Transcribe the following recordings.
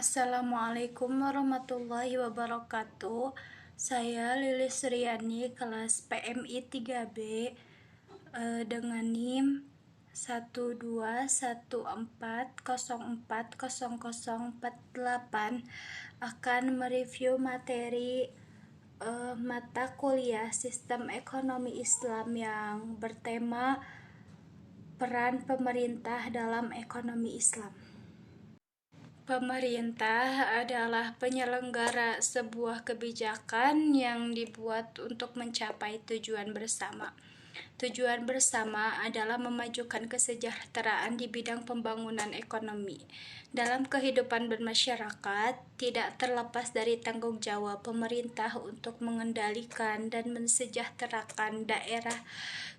Assalamualaikum warahmatullahi wabarakatuh. Saya Lilis Suryani, kelas PMI 3B, dengan NIM 121404048, akan mereview materi mata kuliah Sistem Ekonomi Islam yang bertema peran pemerintah dalam ekonomi Islam. Pemerintah adalah penyelenggara sebuah kebijakan yang dibuat untuk mencapai tujuan bersama. Tujuan bersama adalah memajukan kesejahteraan di bidang pembangunan ekonomi. Dalam kehidupan bermasyarakat, tidak terlepas dari tanggung jawab pemerintah untuk mengendalikan dan mensejahterakan daerah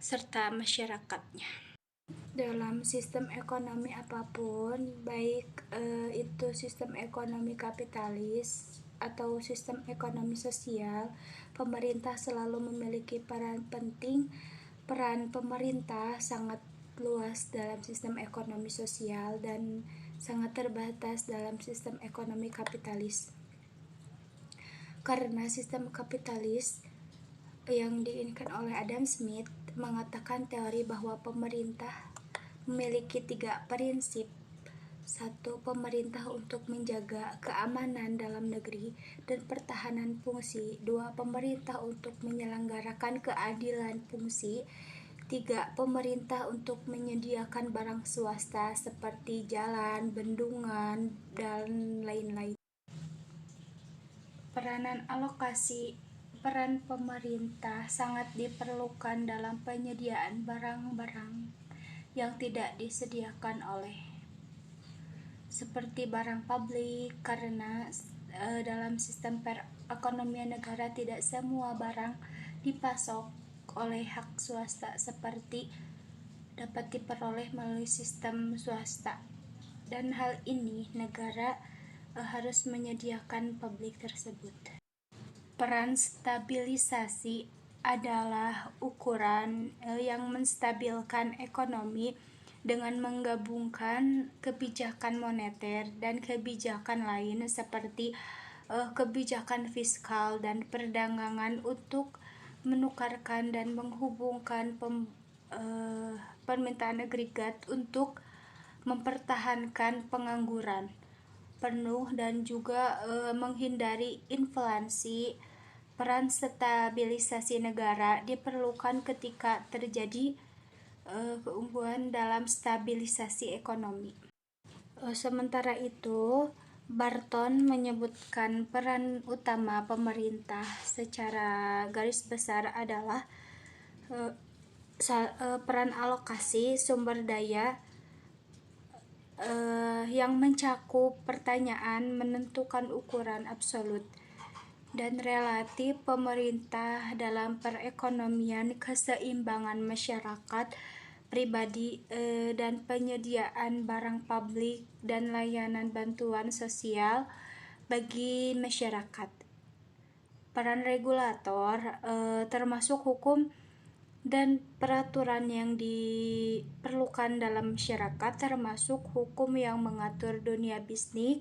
serta masyarakatnya. Dalam sistem ekonomi apapun, baik itu sistem ekonomi kapitalis atau sistem ekonomi sosial, pemerintah selalu memiliki peran penting. Peran pemerintah sangat luas dalam sistem ekonomi sosial dan sangat terbatas dalam sistem ekonomi kapitalis. Karena sistem kapitalis yang diinginkan oleh Adam Smith mengatakan teori bahwa pemerintah memiliki 3 prinsip. 1. Pemerintah untuk menjaga keamanan dalam negeri dan pertahanan fungsi. 2. Pemerintah untuk menyelenggarakan keadilan fungsi. 3. Pemerintah untuk menyediakan barang swasta seperti jalan, bendungan, dan lain-lain. Peran pemerintah sangat diperlukan dalam penyediaan barang-barang yang tidak disediakan oleh seperti barang publik, karena dalam sistem perekonomian negara tidak semua barang dipasok oleh hak swasta seperti dapat diperoleh melalui sistem swasta, dan hal ini negara harus menyediakan publik tersebut. Peran stabilisasi adalah ukuran yang menstabilkan ekonomi dengan menggabungkan kebijakan moneter dan kebijakan lain seperti kebijakan fiskal dan perdagangan untuk menukarkan dan menghubungkan permintaan agregat untuk mempertahankan pengangguran penuh dan juga menghindari inflasi. Peran stabilisasi negara diperlukan ketika terjadi keunggulan dalam stabilisasi ekonomi. Sementara itu, Barton menyebutkan peran utama pemerintah secara garis besar adalah peran alokasi sumber daya yang mencakup pertanyaan menentukan ukuran absolut dan relatif pemerintah dalam perekonomian, keseimbangan masyarakat pribadi, dan penyediaan barang publik dan layanan bantuan sosial bagi masyarakat. Peran regulator termasuk hukum dan peraturan yang diperlukan dalam masyarakat, termasuk hukum yang mengatur dunia bisnis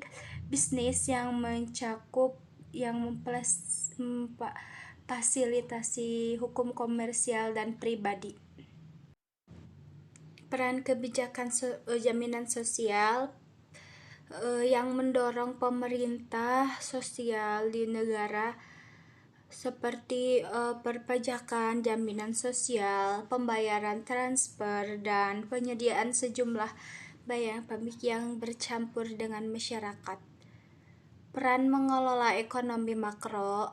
yang mencakup yang memfasilitasi hukum komersial dan pribadi. Peran kebijakan jaminan sosial yang mendorong pemerintah sosial di negara seperti perpajakan, jaminan sosial, pembayaran transfer, dan penyediaan sejumlah barang publik yang bercampur dengan masyarakat. Peran mengelola ekonomi makro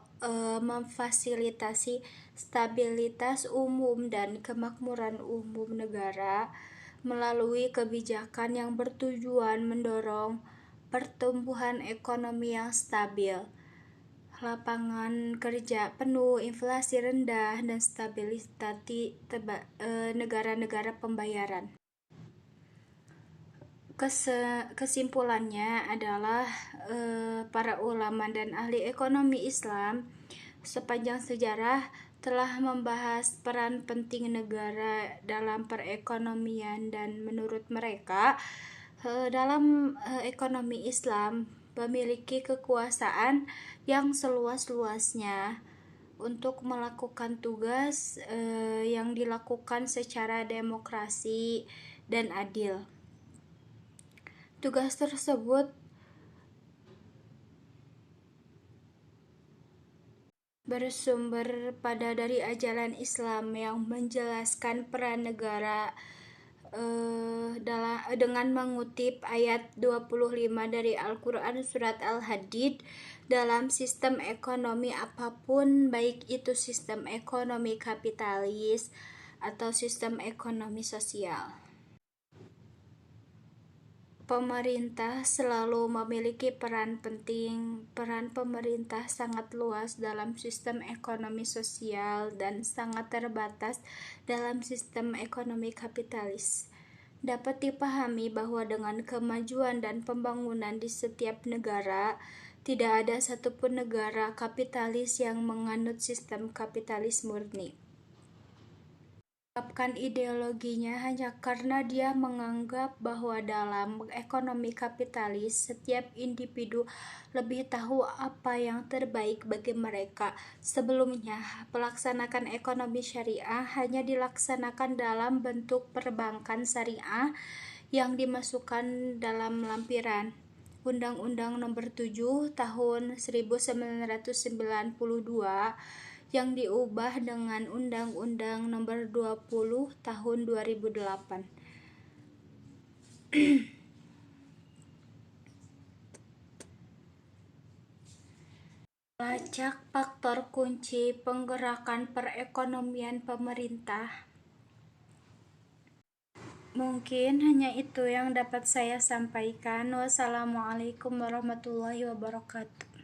memfasilitasi stabilitas umum dan kemakmuran umum negara melalui kebijakan yang bertujuan mendorong pertumbuhan ekonomi yang stabil, lapangan kerja penuh, inflasi rendah, dan stabilisasi negara-negara pembayaran. Kesimpulannya adalah para ulama dan ahli ekonomi Islam sepanjang sejarah telah membahas peran penting negara dalam perekonomian, dan menurut mereka dalam ekonomi Islam memiliki kekuasaan yang seluas-luasnya untuk melakukan tugas yang dilakukan secara demokrasi dan adil. Tugas tersebut bersumber dari ajaran Islam yang menjelaskan peran negara dengan mengutip ayat 25 dari Al-Quran surat Al-Hadid, dalam sistem ekonomi apapun, baik itu sistem ekonomi kapitalis atau sistem ekonomi sosial, pemerintah selalu memiliki peran penting. Peran pemerintah sangat luas dalam sistem ekonomi sosial dan sangat terbatas dalam sistem ekonomi kapitalis. Dapat dipahami bahwa dengan kemajuan dan pembangunan di setiap negara, tidak ada satupun negara kapitalis yang menganut sistem kapitalis murni. Menerapkan ideologinya hanya karena dia menganggap bahwa dalam ekonomi kapitalis setiap individu lebih tahu apa yang terbaik bagi mereka. Sebelumnya, pelaksanaan ekonomi syariah hanya dilaksanakan dalam bentuk perbankan syariah yang dimasukkan dalam lampiran Undang-Undang Nomor 7 Tahun 1992 yang diubah dengan Undang-Undang Nomor 20 Tahun 2008. Melacak faktor kunci penggerakan perekonomian pemerintah. Mungkin hanya itu yang dapat saya sampaikan. Wassalamualaikum warahmatullahi wabarakatuh.